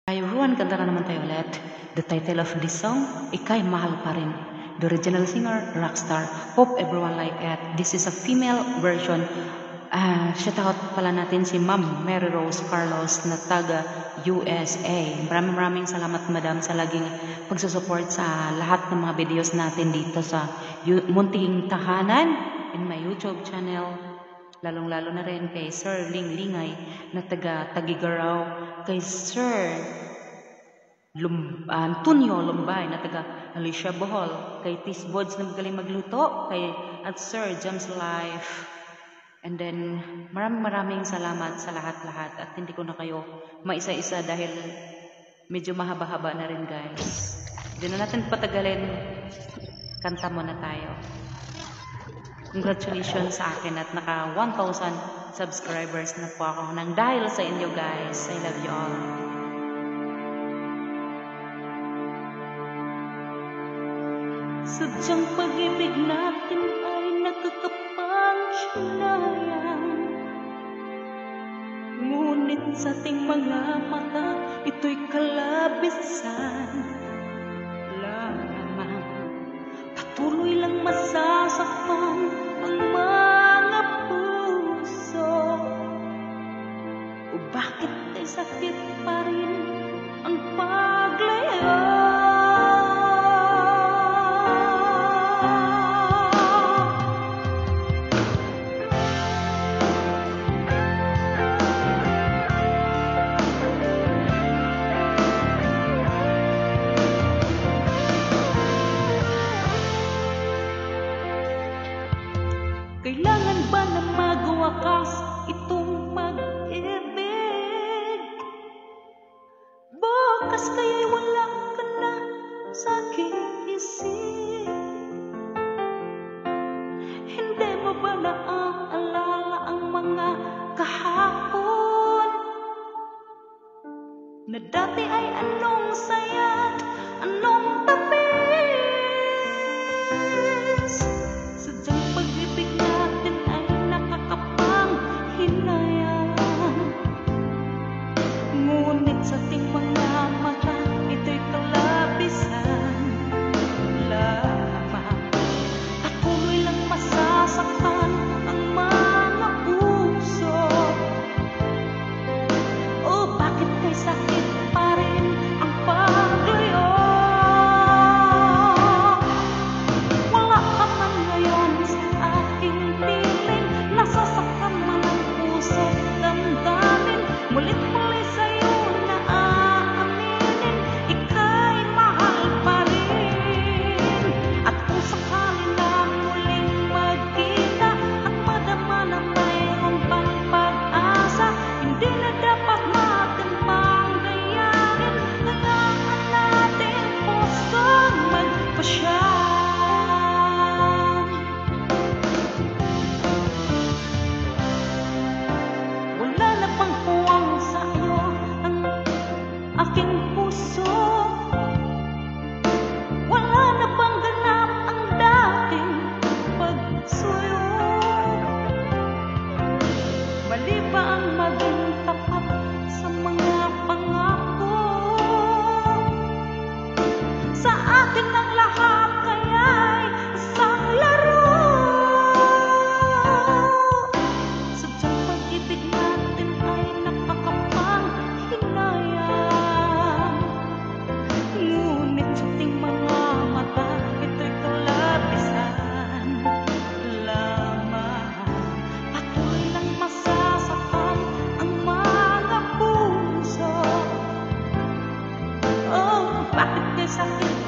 Hi everyone, ganda na naman tayo ulit. The title of this song, Ika'y Mahal Pa Rin. The original singer, Rockstar. Hope everyone like it. This is a female version. Shout out pala natin si Ma'am Mary Rose Carlos na taga USA. Maraming salamat madam sa laging pagsusupport sa lahat ng mga videos natin dito sa Munting Tahanan in my YouTube channel. Lalong-lalo na rin kay Sir Ling Lingay na taga Tagigaraw, kay Sir Antonio Lumbay na taga Alicia Bohol, kay Tis Bods na magaling magluto, at Sir James Life. And then maraming salamat sa lahat-lahat at hindi ko na kayo maisa-isa dahil medyo mahaba-haba na rin guys. Hindi na natin patagalin, kanta muna tayo. Congratulations sa akin at naka 1,000 subscribers na po ako nang dahil sa inyo guys. I love you all. Sadyang pag-ibig natin ay nakakapanghinayang, ngunit sa ating mga mata ito'y kalabisan lamang. Patuloy lang masasaktan ang mga puso. O bakit ay sakit pa rin ang paglayo? Kailangan ba na magwakas itong mag-ibig? Bukas kaya'y wala ka na sa aking isip. Hindi mo ba naaalala ang mga kahapon na dati ay anong saya, anong tamis? Sadyang pag-ibig natin ay nakakapanghinayang, ngunit sa ating mga mata ito'y kalabisan lamang. Patuloy lang masasaktan ang mga puso. O bakit kay sakit pa rin ang paglayo? Wala ka man ngayon sa aking piling, nasasaktan man ang puso, damdamin. Mulit-muli sa'yo na aaminin, ika'y mahal pa rin. At kung sakali na muling magkita at madama na mayroon pang pag-asa, hindi na dapat natin panggayahin. Hayaan natin pusong magpasya. Wala na bang puwang sa iyo ang aking puso? Wala na bang ganap ang dating pagsuyo? Mali ba ang maging tapat sa mga pangako? Sa atin ang lahat kaya'y isang laro. Sadyang pag-ibig natin ay nakakapanghinayang, ngunit sa ating mga mata ito'y kalabisan lamang. Patuloy lang masasaktan ang mga puso. Oh, bakit kay sakit